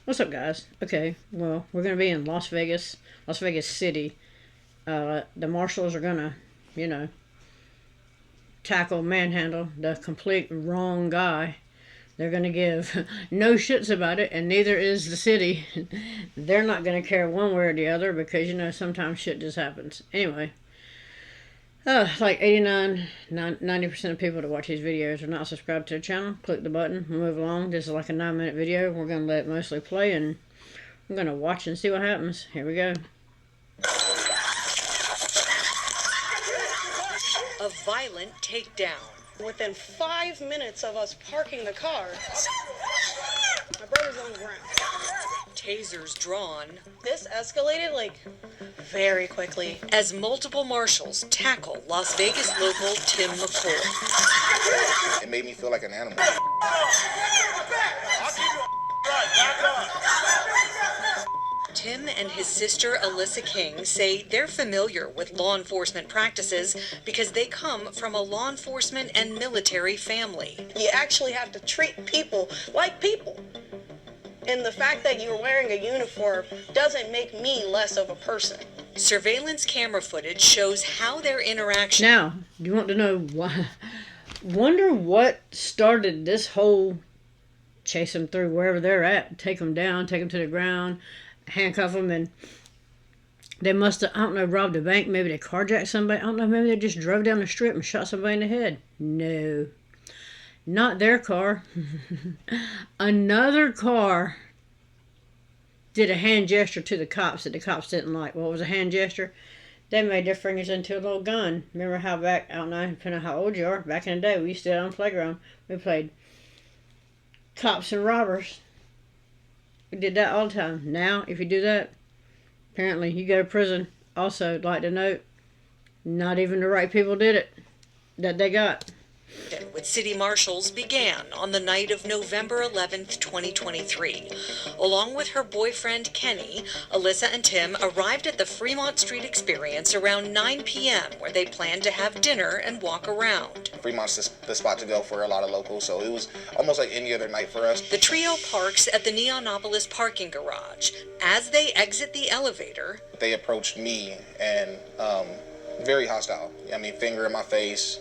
What's up, guys? Okay, well, we're going to be in Las Vegas City. The marshals are going to, you know, manhandle the complete wrong guy. They're going to give no shits about it, and neither is the city. They're not going to care one way or the other because, sometimes shit just happens. Anyway, like 90% of people that watch these videos are not subscribed to the channel. Click the button, we'll move along. This is like a 9-minute video. We're going to let it mostly play, and I'm going to watch and see what happens. Here we go. A violent takedown. Within 5 minutes of us parking the car, my brother's on the ground. Tasers drawn. This escalated, very quickly. As multiple marshals tackle Las Vegas local Tim McCoy. It made me feel like an animal. Tim and his sister Alyssa King say they're familiar with law enforcement practices because they come from a law enforcement and military family. You actually have to treat people like people. And the fact that you're wearing a uniform doesn't make me less of a person. Surveillance camera footage shows how their interaction... Now, do you want to know why? Wonder what started this whole chase them through wherever they're at, take them down, take them to the ground, handcuff them, and they must have, I don't know, robbed a bank. Maybe they carjacked somebody. I don't know, maybe they just drove down the strip and shot somebody in the head. No, not their car. Another car did a hand gesture to the cops that the cops didn't like. What was a hand gesture? They made their fingers into a little gun. Remember how back, I don't know, depending on how old you are, back in the day, we used to do it on the playground. We played cops and robbers. We did that all the time. Now, if you do that, apparently you go to prison. Also, I'd like to note, not even the right people did it that they got. With city marshals began on the night of November 11th, 2023. Along with her boyfriend, Kenny, Alyssa and Tim arrived at the Fremont Street Experience around 9 p.m. where they planned to have dinner and walk around. Fremont's the spot to go for a lot of locals, so it was almost like any other night for us. The trio parks at the Neonopolis parking garage. As they exit the elevator, they approached me and very hostile. I mean, finger in my face.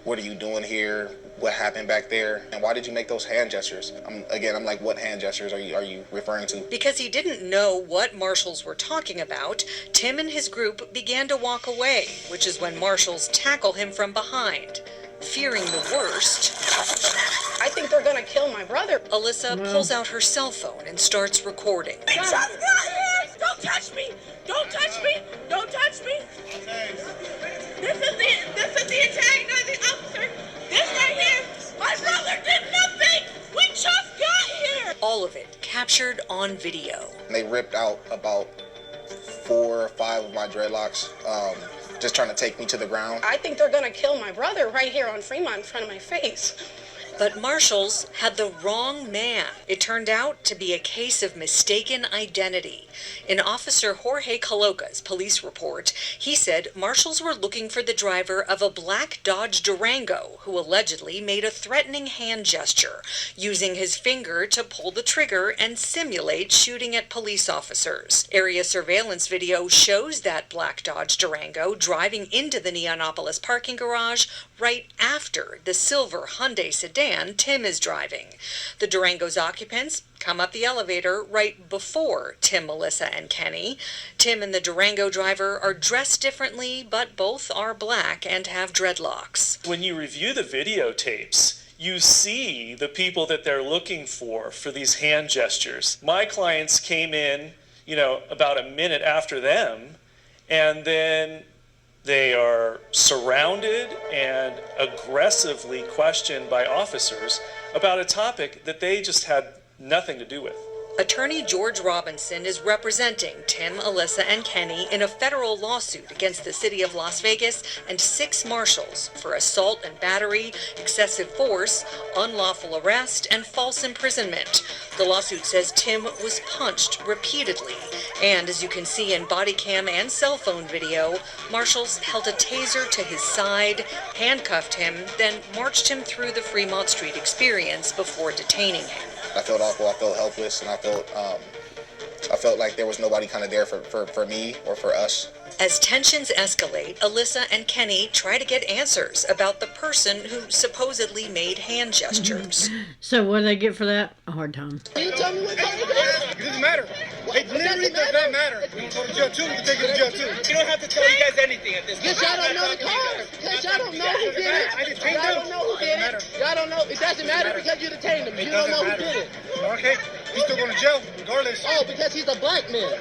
What are you doing here? What happened back there? And why did you make those hand gestures? I'm like, what hand gestures are you referring to? Because he didn't know what marshals were talking about, Tim and his group began to walk away, which is when marshals tackle him from behind. Fearing the worst, I think they're gonna kill my brother. Alyssa pulls out her cell phone and starts recording. They just got here! Don't touch me! Don't touch me! Don't touch me! This is the antagonizing officer. This right here, my brother did nothing. We just got here. All of it captured on video. They ripped out about 4 or 5 of my dreadlocks, just trying to take me to the ground. I think they're gonna kill my brother right here on Fremont in front of my face. But marshals had the wrong man. It turned out to be a case of mistaken identity. In Officer Jorge Caloca's police report, he said marshals were looking for the driver of a black Dodge Durango who allegedly made a threatening hand gesture, using his finger to pull the trigger and simulate shooting at police officers. Area surveillance video shows that black Dodge Durango driving into the Neonopolis parking garage right after the silver Hyundai sedan Tim is driving. The Durango's occupants come up the elevator right before Tim, Alyssa, and Kenny. Tim and the Durango driver are dressed differently, but both are black and have dreadlocks. When you review the videotapes, you see the people that they're looking for these hand gestures. My clients came in, about a minute after them, and then they are surrounded and aggressively questioned by officers about a topic that they just had nothing to do with. Attorney George Robinson is representing Tim, Alyssa, and Kenny in a federal lawsuit against the city of Las Vegas and 6 marshals for assault and battery, excessive force, unlawful arrest, and false imprisonment. The lawsuit says Tim was punched repeatedly, and as you can see in body cam and cell phone video, marshals held a taser to his side, handcuffed him, then marched him through the Fremont Street experience before detaining him. I felt awful, I felt helpless, and I felt like there was nobody kind of there for me or for us. As tensions escalate, Alyssa and Kenny try to get answers about the person who supposedly made hand gestures. So what do they get for that? A hard time. You tell me what time it is? It doesn't matter. It literally does not matter. You can go to jail too. You can take it to jail too. You don't have to tell you guys anything at this point. Because y'all don't know the car. Because y'all don't know who did it. I detained Y'all him. don't know who did it. Y'all don't know. It doesn't matter because you detained him. You don't know who did it. Okay. He's still going to jail regardless. Oh, because he's a black man.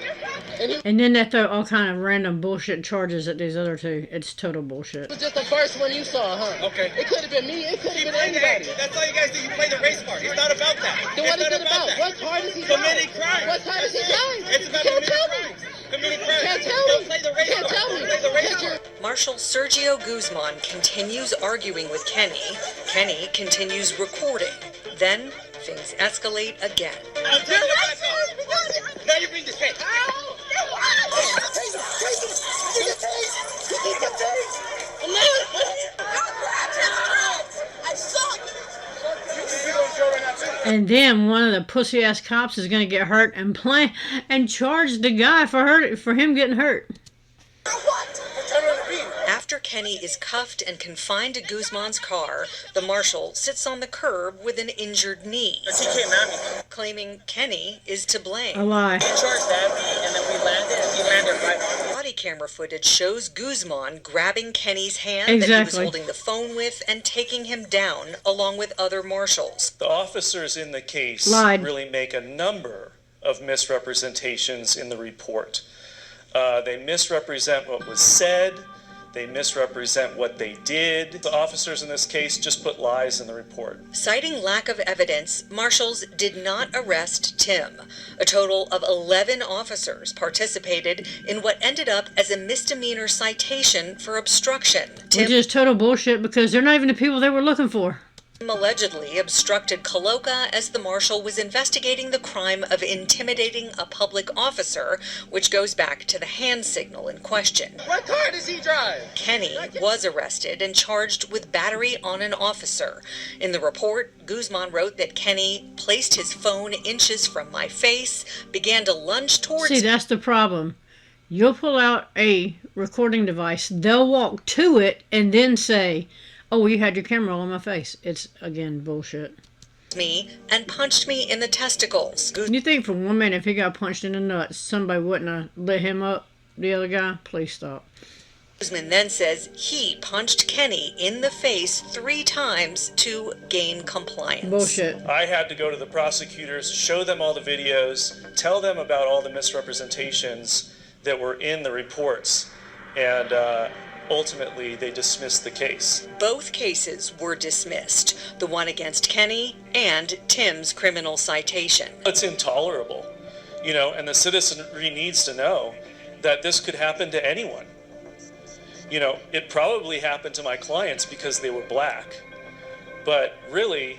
And then they throw all kind of random bullshit charges at these other two. It's total bullshit. It was just the first one you saw, huh? Okay. It could have been me. It could have been anybody. That's all you guys do. You play the race part. It's not about that. Then what is it about? What part is he Committing crimes. What part is he dying? It's about Can't committing tell me. crimes. Committing crimes. Can't tell Don't me. play the race Can't part. tell me. Don't play the race Because part. you're- Marshal Sergio Guzman continues arguing with Kenny. Kenny continues recording. Then things escalate again. I'm telling you back up. Now you bring this case. And then one of the pussy ass cops is gonna get hurt and charge the guy for him getting hurt. After Kenny is cuffed and confined to Guzman's car, the marshal sits on the curb with an injured knee, He came at me. claiming Kenny is to A blame. lie. He charged at me, and then we landed, and he landed right. Body camera footage shows Guzman grabbing Kenny's hand that he was Exactly. holding the phone with and taking him down along with other marshals. The officers in the case Lied. really make a number of misrepresentations in the report. They misrepresent what was said. They misrepresent what they did. The officers in this case just put lies in the report. Citing lack of evidence, marshals did not arrest Tim. A total of 11 officers participated in what ended up as a misdemeanor citation for obstruction. Which is total bullshit because they're not even the people they were looking for. Tim allegedly obstructed Coloca as the marshal was investigating the crime of intimidating a public officer, which goes back to the hand signal in question. What car does he drive? Kenny was arrested and charged with battery on an officer. In the report, Guzman wrote that Kenny placed his phone inches from my face, began to lunge towards See, that's the problem. You'll pull out a recording device, they'll walk to it and then say, oh, you had your camera on my face. It's, again, bullshit. me and punched me in the testicles. You think for 1 minute if he got punched in the nuts, somebody wouldn't have lit him up, the other guy? Please stop. Guzman then says he punched Kenny in the face 3 times to gain compliance. Bullshit. I had to go to the prosecutors, show them all the videos, tell them about all the misrepresentations that were in the reports, and ultimately they dismissed the case. Both cases were dismissed, the one against Kenny and Tim's criminal citation. It's intolerable, and the citizenry needs to know that this could happen to anyone. It probably happened to my clients because they were black, but really,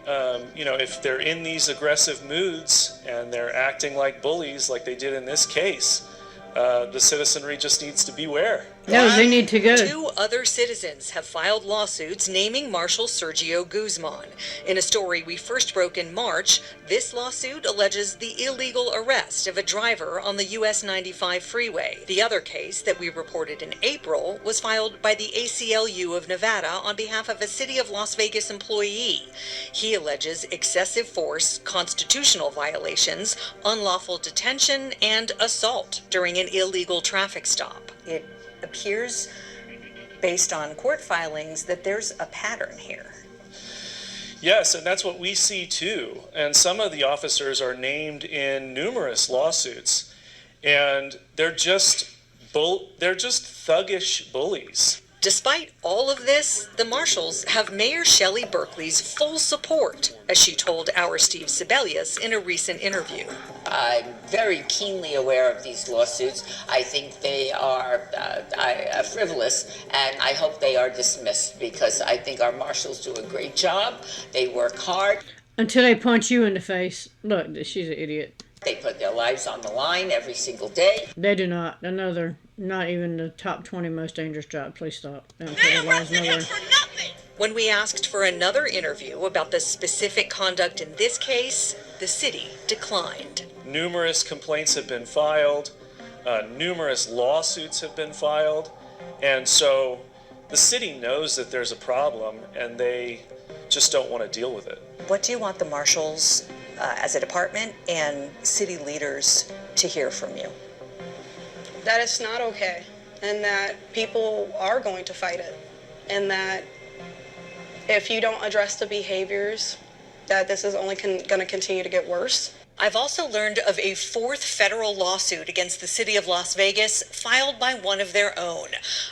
if they're in these aggressive moods and they're acting like bullies like they did in this case, the citizenry just needs to beware. No, they need to go. 2 other citizens have filed lawsuits naming Marshal Sergio Guzman. In a story we first broke in March, this lawsuit alleges the illegal arrest of a driver on the US 95 freeway. The other case that we reported in April was filed by the ACLU of Nevada on behalf of a City of Las Vegas employee. He alleges excessive force, constitutional violations, unlawful detention, and assault during an illegal traffic stop. It appears, based on court filings, that there's a pattern here. Yes, and that's what we see too. And some of the officers are named in numerous lawsuits, and they're just thuggish bullies. Despite all of this, the marshals have Mayor Shelley Berkeley's full support, as she told our Steve Sebelius in a recent interview. I'm very keenly aware of these lawsuits. I think they are frivolous, and I hope they are dismissed because I think our marshals do a great job. They work hard. Until they punch you in the face. Look, she's an idiot. They put their lives on the line every single day. They do not. Another, not even the top 20 most dangerous job. Please stop. They don't put their lives nowhere. When we asked for another interview about the specific conduct in this case, the city declined. Numerous complaints have been filed, numerous lawsuits have been filed, and so the city knows that there's a problem and they just don't want to deal with it. What do you want the marshals as a department and city leaders to hear from you? That it's not okay, and that people are going to fight it, and that if you don't address the behaviors, that this is only going to continue to get worse. I've also learned of a fourth federal lawsuit against the city of Las Vegas filed by one of their own.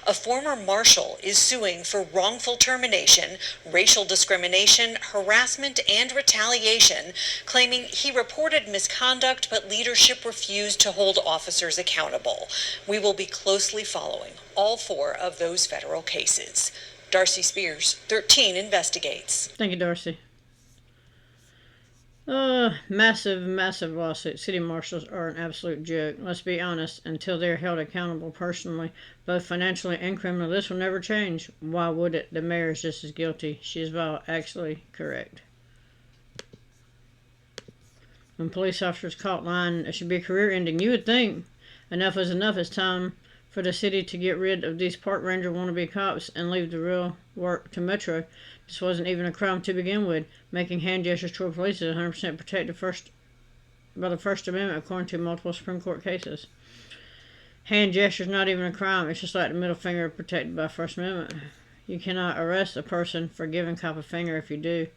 A former marshal is suing for wrongful termination, racial discrimination, harassment, and retaliation, claiming he reported misconduct but leadership refused to hold officers accountable. We will be closely following all four of those federal cases. Darcy Spears, 13 Investigates. Thank you, Darcy. Massive lawsuit. City marshals are an absolute joke. Let's be honest, until they're held accountable personally, both financially and criminally, this will never change. Why would it? The mayor is just as guilty. She is actually correct. When police officers caught lying, it should be career ending. You would think enough is enough. It's time for the city to get rid of these park ranger wannabe cops and leave the real work to Metro. This wasn't even a crime to begin with. Making hand gestures toward police is 100% protected by the First Amendment, according to multiple Supreme Court cases. Hand gestures not even a crime. It's just like the middle finger protected by First Amendment. You cannot arrest a person for giving a cop a finger. If you do,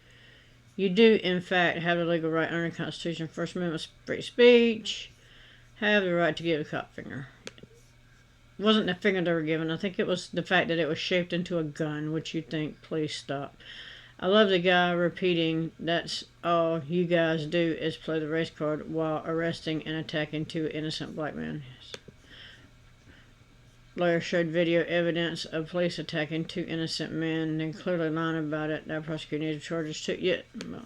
you do in fact have the legal right under the Constitution. First Amendment free speech. Have the right to give a cop a finger. It wasn't the finger they were given. I think it was the fact that it was shaped into a gun, which you think, please stop. I love the guy repeating, that's all you guys do is play the race card while arresting and attacking two innocent black men. Yes. Lawyer showed video evidence of police attacking two innocent men, then clearly lying about it. That prosecutor needed charges too. Yet, well,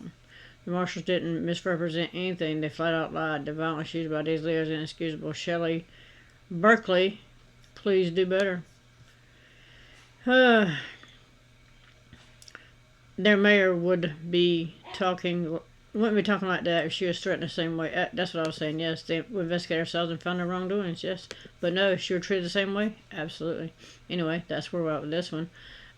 the marshals didn't misrepresent anything. They flat out lied. The violence used by these leaders is inexcusable. Shelley Berkeley, please do better. Their mayor wouldn't be talking like that if she was threatened the same way. That's what I was saying. Yes, they would investigate ourselves and find their wrongdoings. Yes, but no, if she were treated the same way, absolutely. Anyway, that's where we're at with this one.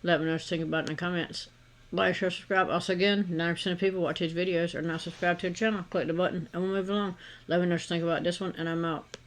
Let me know what you think about it in the comments. Like, share, subscribe. Also, again, 90% of people watch these videos are not subscribed to the channel. Click the button and we'll move along. Let me know what you think about this one, and I'm out.